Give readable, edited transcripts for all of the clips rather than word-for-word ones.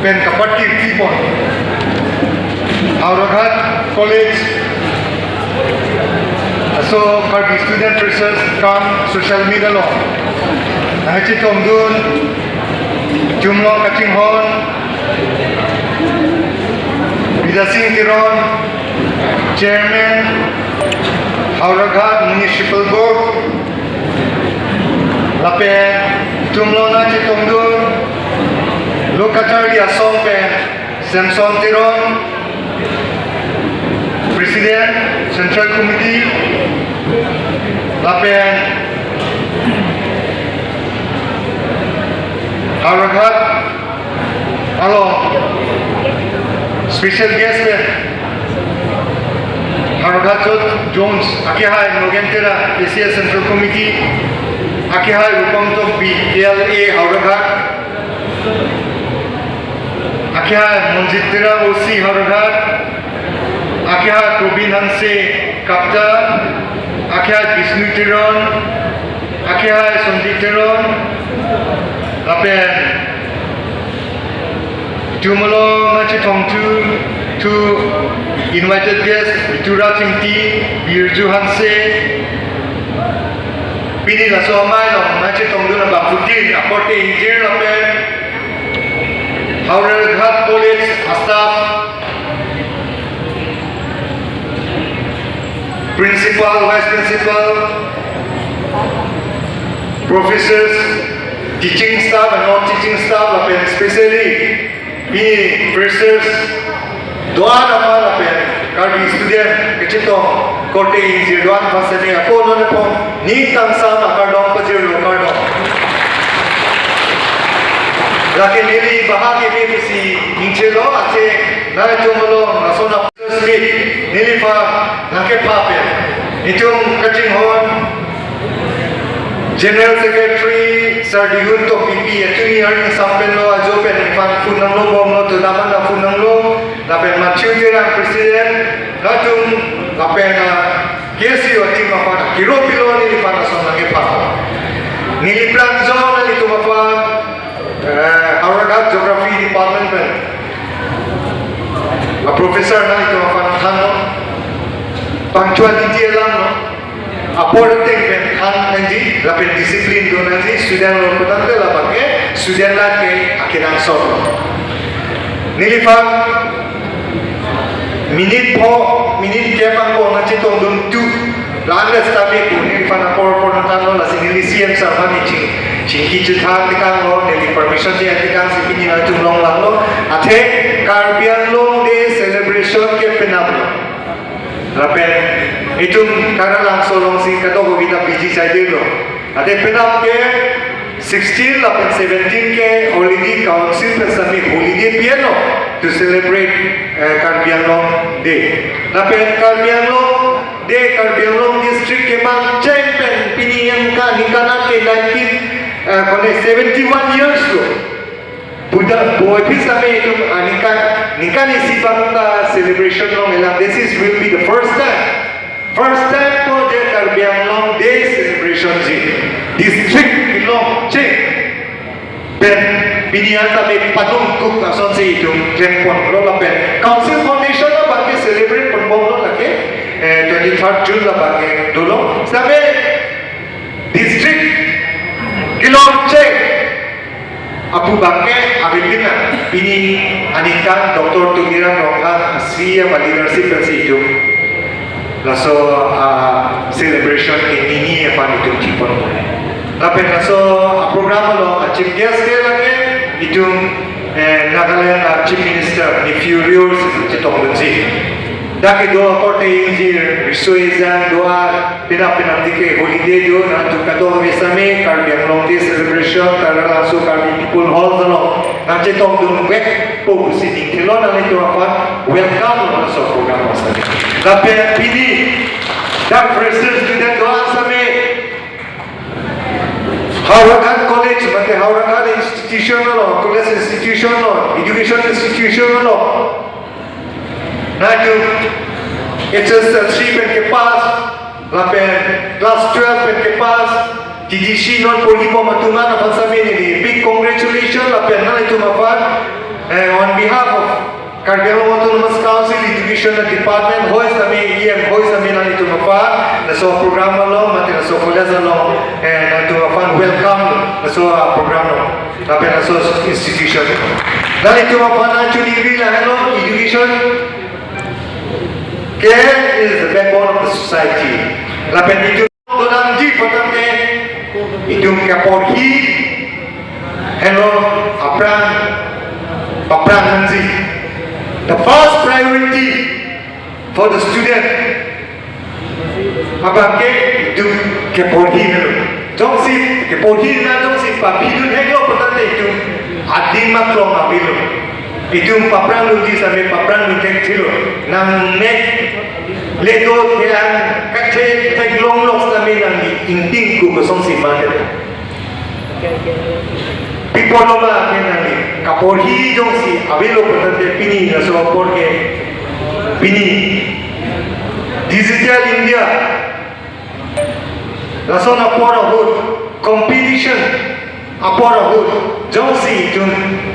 เป็นกับปัตติที่บนเอาละครับ college so karbi student research kan social media lo nah ci tom dun jumlo kacing hon bidasing tiron chairman Hauraghat Municipal Board lapen jumlo na ci tom dun lokachari asong pen Samson tiron Presiden Central Committee lapen Hauraghat alo special guest pen Hauraghat Jones akihai Nogentera KCS Central Committee akihai Rupamtok B KLA Hauraghat akihai Monjitera OC Hauraghat akihai Probin Hanse Kapta akihai Bisnu Tiron akihai Sondit Tiron lapen jumlo machi tongtu to invited guests Vitura Timti Birju Hanse pini la so mai long machi tongdu na baputin aporte injir lapen Hauraghat College staff principal, vice principal, professors, teaching staff and non-teaching staff, especially me, professors, doan apa lapen, kami student kecitong kote injir doan pasani ako non po ni tang sama kardong pajero kardong. Laki nili bahagi ni si injelo ace na jomolo nasona Smith nili pa nake pape itung kacing hon General Secretary Sir Dihunto PP atuni haring sampelo ajopen fan funang lo bom lo tu naman na funang lo lapen machu dirang presiden latung lapen kesi otim apa kiro pilo nili pa nasona nake pape nili plan zone nili tu apa Hauraghat Geography Department pen a professor na ito mapanathan no punctuality alam no aporting pen han nanji lapin discipline do nanji student lo potante la bagge student la ke akinang so nilifang minute ke pangko na chitong dun tu langa stabi ko nilifang apor natan no la sinilisian sa manichi Chinki jutha tikang lo, nili permission siya tikang si pini na jumlong lang lo. Ate Caribbean Long Day celebration ke penablo. Lapen itung karalang solong si kato ko kita busy sa dilo. Ate penab ke 16 lapen 17 ke holiday council pesami holiday piano to celebrate Caribbean Long Day. Lapen Caribbean Long Day Caribbean Long District ke mang pen pini yang ka nikana ke 71 years ago. Buddha boy pisame itu nikah isi bangga celebration long elang. This is will be the first time for the Caribbean Long Day celebration ji. District long cek. Dan binian tapi patung kuk ason si itu kempon lo lapen. Council Foundation lah bagi celebrate perbom lo lagi. 23rd June lah bagi dulu. Sampai district Kilong cek Abu Bakar Abidina ini anikan Dr. Tungiran Ronghan Asriya leadership versi itu laso celebration ini apa itu cipon tapi laso program lo chief guest ke lagi itu Nagaland chief minister ni Furious cetong benci daki doa korte injir risuizan doa pinap-pinap holiday do na tukado besame Caribbean Long Day celebration tara langsung kami people hall no na cetong dun wek po sini kilo na ito apa welcome na sa program sa lape pidi dak freshers student doa same Hauraghat College mate Hauraghat institutional college institutional education institutional na itu HSL3 pen ke pas lapen class 12 pen ke pas TGC non polimo matungan apa sabi ni big congratulations lapen na itu mapan Karbiang Autonomous Council Education Department hoist kami EM hoist kami nang itu mafan na so program lo mati na so college lo na itu mafan welcome na so program lo tapi na so institution na itu mafan na chuni la hello education care is the backbone of the society lapen itu donang ji potante itu kaporhi hello aprang nanzi. The first priority for the student apa itu keporhi itu jongsi keporhi na jongsi papidun helo potante itu adin maklong apilo itu paprang luji sampai paprang lutek thilo nang nek leto yang kakche teglong lok sampai nang inting ku kosongsi mate people no ba kenali kaporhi jongsi abelo potante pini na so porque pini digital India la zona pora hood competition apora hood jongsi jun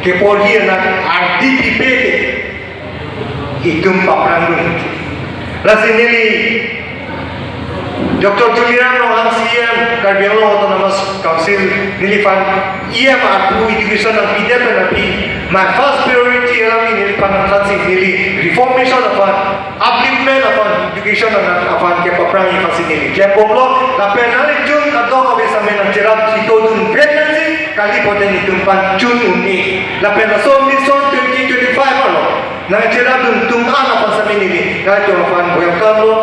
keporhi na RDP peke itum paprandun la sinili Dr. Juliano Angsiam Karbiang Autonomous Council nilifan ia maapu education ng PDEP na my first priority alam nilifan ng transit nili reformation of upliftment of education ng afan ke paprang ifasi nili kaya poklo la penali jun kato kabe sa men ng cherap ito dun pregnancy kali poten itumpan jun uni la penason mission 2025 ano na cherap dun tuman apa sa nili kaya ito afan welcome lo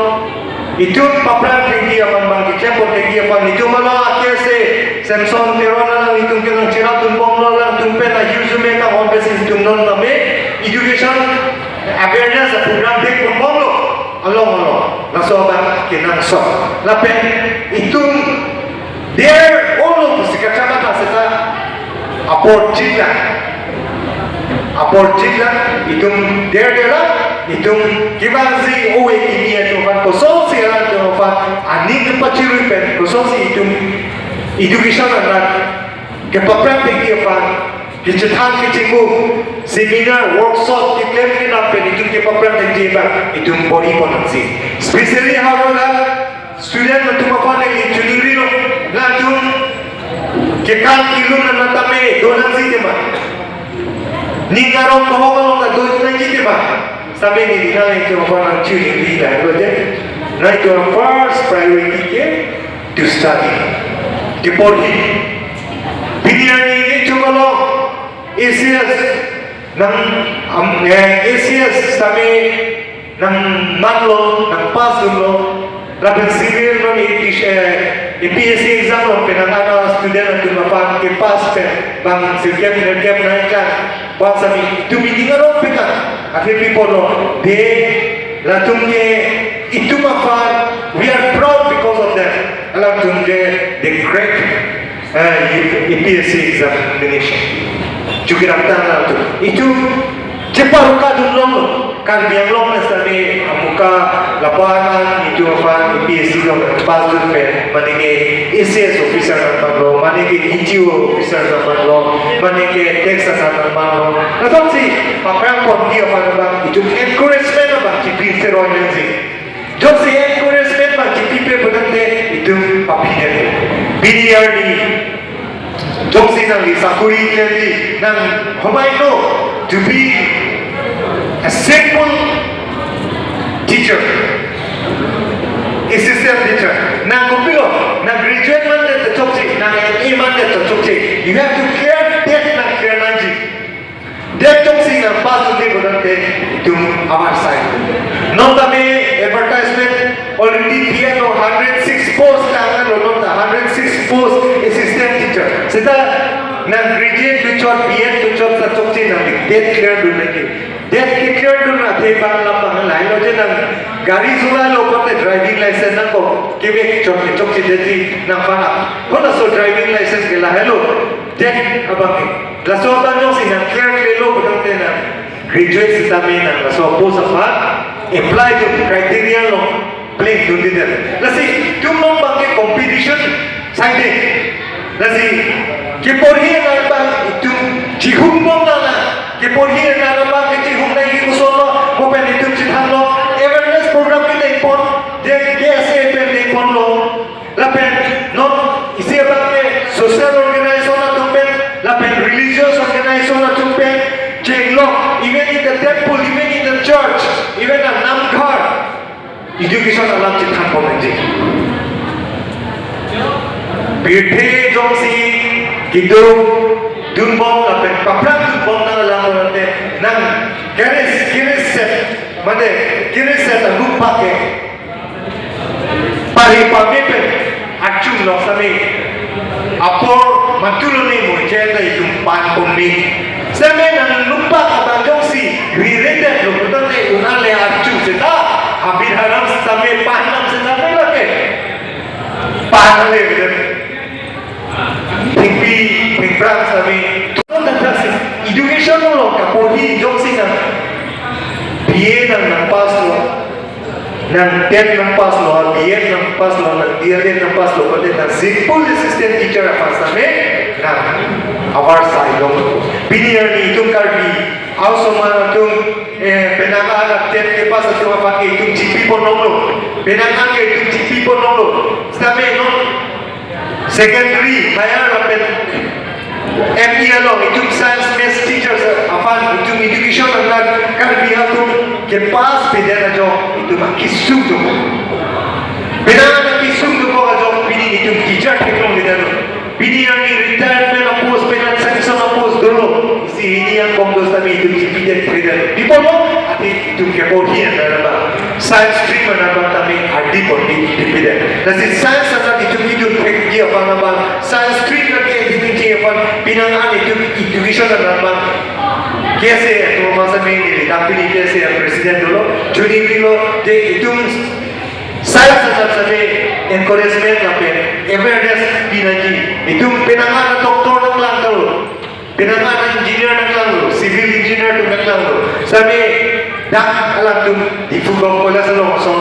itu paprang tinggi akan bangkit cepot tinggi akan itu malah akhir se Samsung terona lang itong kinang cerap tumpong lang tumpen na resume ka on basis itong non name education awareness program dek tumpong lo along laso ba kinang so lapen itong there all of sikacama ka sa aport jila itong there itong kibansi owe kimia tuhan kosong siaran tuhan aning paciru pen kosong si itong education anak kepaprang tinggi tuhan kecetahan kecimu seminar workshop kiklem kena pen itong kepaprang tinggi tuhan itong body ponansi especially harola student untuk apa ni junuri lo latung kekal ilmu natame donansi teman ni karong kahong na donansi teman sampai ni naik ke mana curi lidah betul naik ke first priority ke to study keporhi pilihan ini cuma lo ACS nang ACS sampai nang maglo nang pas lo laban civil lo APSC exam lo penangana student tu mapan ke pas bang sirkem nerkem naikkan buat sami tu biddingan lo pekan akhir people lo they latumge itu mafan we are proud because of them latumge the great APSC examination juga datang tu itu cepat ka dulu kan biang long na sabi muka lapangan itu mafan APSC lo pas tu pe manike ACS officer ng paglo manike EGO officer ng paglo manike Texas ng paglo natong si paprang pon dia pa bang itu encouragement na bang kipi seroy nansi jod si encouragement bang kipi pe potente itu papinya BDR ni jod si nang sakuri ni nang homay no to be a simple teacher assistant teacher nang kumpilo nang graduate man na chokchi nang MA man na chokchi you have to care that nang care nanji that chokchi nang pass uli bodante itum our side non tame advertisement already here no 106 post lang no 106 post assistant teacher sita nang graduate to chot BN to chot sa chokchi nang that clear dun lagi that clear dun na the bang lambang lai lo je nang gari sula lo kote driving license nang ko kebe chokchi deti nang pana kono so driving license ke la hello that abang la so ta no si nang clear ke lo bodang te na graduate sita me nang la so post apa apply to criteria lo play dun din la si tum mong bang ke competition side la si keporhi na bang itu cihum mong na keporhi na bang ke cihum na ikuso Jenglok, even in the temple, even in the church, even a namkhar, education alam chithan pomenji. Birthday jongsi, kidung, dunbong lapen, papran dunbong na alam orante, nang kiris set, made kiris set ang lupake, pari pamepen, acung lok sami, apor matulun ni mo, jenda itung pan pomni. Sami nang lupa kata jongsi, related lo, betul ni unale acung seta, habis haram sami panam seta ni lagi, panam ni betul. Tinggi, tingbrang sami, turun dan kasih, education lo kapolhi jongsi nang, biye nang pas lo, nang TET nang pas lo, BEd nang pas lo, nang DLED nang pas lo, pada nang simple assistant teacher apa sami, nang awar sai lo. Biniyar ni itung karbi, also mana itung penangan anak TET ke pas itu apa ke itung GP pun nonglo, penangan ke itung GP pun nonglo, sami nong secondary higher lapen ME lo itung science math teachers apa itung education anak karbi itung ke pas beda aja itu makisum tu, beda makisum tu kau aja bini itung teacher teknologi dah. Bini yang ni retirement post, penat sanction post dulu. Si ini yang kongres kami itu dipilih trader. Di bawah hati itu kepolhi anda nama. Science stream anda kami hadi pun dipilih. Nasi science anda itu dia apa nama? Science stream lagi itu dia apa? Pinangan itu education anda nama. कैसे तो मौसम में नहीं tapi ni कैसे presiden dulu Juni dulu dia itu saya sendiri encouragement apa awareness dinaji itu penanganan doktor nak langkau penanganan engineer nak langkau civil engineer tu nak langkau sampai dah alam tu di Fugong Kuala Selong so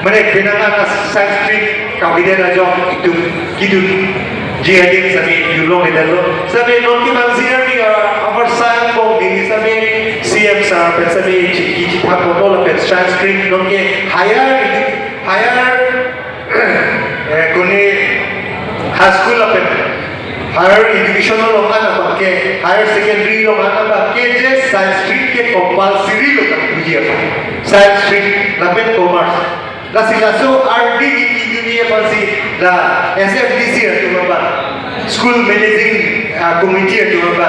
mereka penanganan science street kabinet aja itu gitu JIM sampai Yulong itu sampai non kimansiar ni our science bong ini sampai CM sar sampai ciki tak boleh lepas science street non ke higher kuni high school apa higher education lo mana pakai higher secondary lo mana pakai je science street ke compulsory lo kan puji apa science street lapen commerce la silaso RD di dunia pasti la SFDC itu apa school managing committee itu apa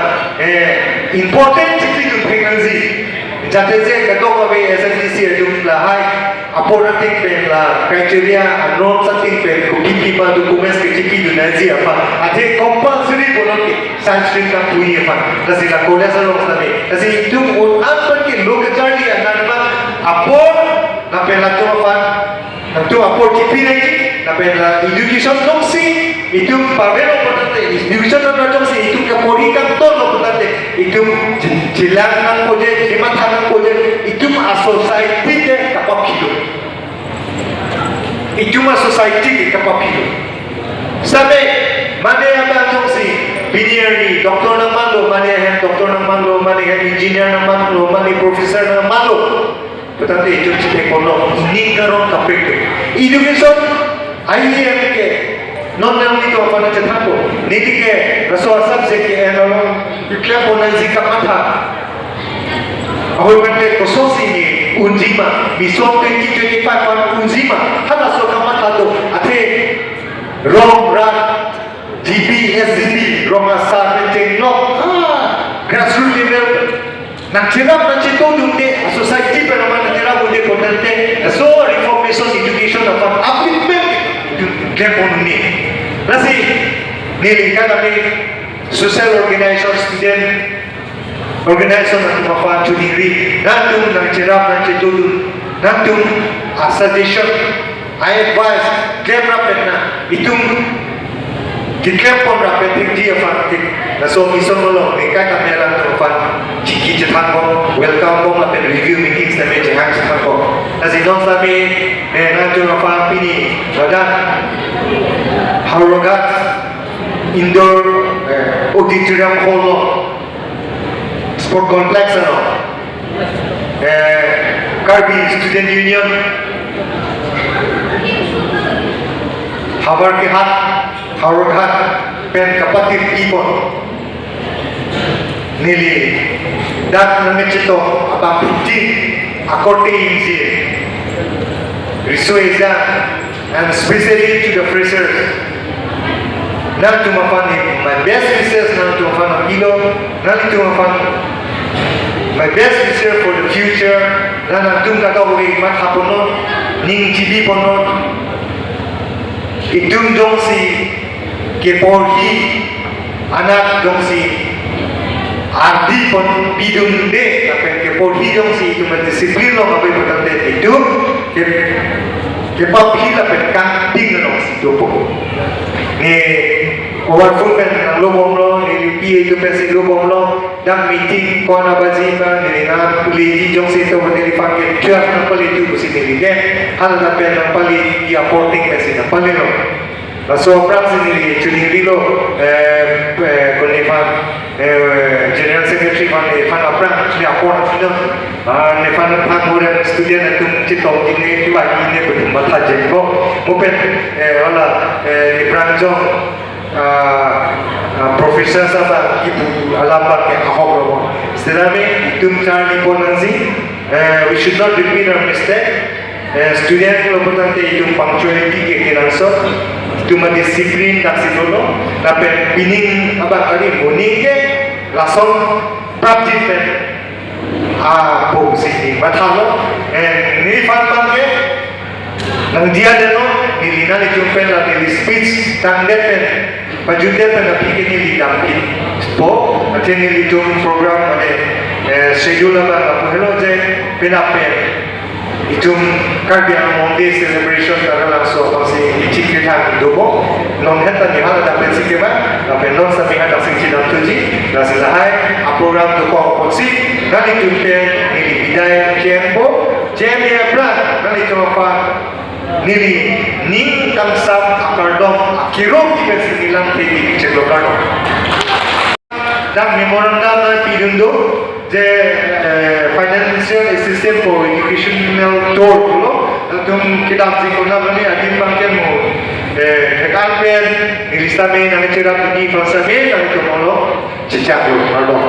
important itu pregnancy jate je kato apa SFDC itu lah hai appointing pen la criteria non something pen kuki pa documents ke chiki du nazi apa ate compulsory bolon ke science stream ka pui apa kasi la kola sa long sabe kasi itu un apan ke log charli anama apor na pela to apa na to apor kipi nei na pela education long si itu pavelo potante education na to si itu ka pori ka to lo potante itu jilang nang koje lima tanang koje itu ma society ke kapapilo itu ma society ke kapapilo sabe mane apa tong si biniyar ni doktor nang malo mane hem doktor nang malo mane hem engineer nang malo mane professor nang malo potante itu chite kono ni karon kapek education IEM ke non nang dito apa na chatako niti ke raso subject ke ano ikla po na zika mata ahoy kante kososi ni unjima misong 2025 pan unjima hana so kamata do ate rom rat GPSD rom asa penting no grassroots level nak cerap nak cito dumde society pero man cerap bude potente so reformation education apa upliftment klepon ni nasi nili kami social organization student organization na tumapan chudiri natung nang cerap nang citudun natung suggestion I advise claim rapid na itung kiklem pon rapid tinggi afantik na so isong lo ika kami lang tumapan chiki chitang ko welcome ko rapid review meetings na may chihang chitang ko nasi non sabi natung apan pini wadan Harogat indoor auditorium hall sport complex Karbi student union Habar ke hat Harogat pen kapatit ipon nili dat nangecito apa putin akorte inzi risueza and especially to the freshers. Nang tumafan my best wishes nang tumafan kilo nang tumafan my best wishes for the future nang tum kata uwi mat hapono ning jibi pono itum dongsi ke porhi anak dongsi ardi pon bidun de tapi ke porhi dongsi itu disiplin lo apa importante itu ke papi la pen camping no si dopo ni powerful pen ang lobong lo ni PA itu pen si lobong lo dang meeting ko na bazima ni na puli jong si to ni pakai chef na pali itu si ni ke hal na pen na pali i apporting pen si na pali lo la so praksi ni chuni lo con ni fan general secretary fan apran ni aport ni ne fan muda student itu citong ini lagi ini betul mata jengko mungkin olah di Pranjong profesor sama ibu alamat ke ahok loh setelah itu cari ponansi we should not repeat our mistake student lo potente itu punctuality ke kinanso itu disiplin tak sinono tapi pining apa tadi morning ke lason praktis sini matalo ni fan ke nang dia deno ni lina ni jumpen la ni speech tangdet pen pajude pen apike ni lidamkin po ateni litum program ane schedule ba apelo je penapen itum karbiang monde celebration tara langsung pasi ichik thang dobo non heta ni hala da pen sikema la pen non sa pinga da singchi dam tuji la silahai a program to ko posi nani jumpen ni bidai kempo jemia plan nani tofa nili ning kamsam akardom akiro kipes nilang tegi chelokano dan memorandum na pidundo je financial assistance for educational tour lo tum kitab sikona bani adim bangken mo hekalpen nilistame nang cerap ni falsafe nang tomolo cecak lo pardon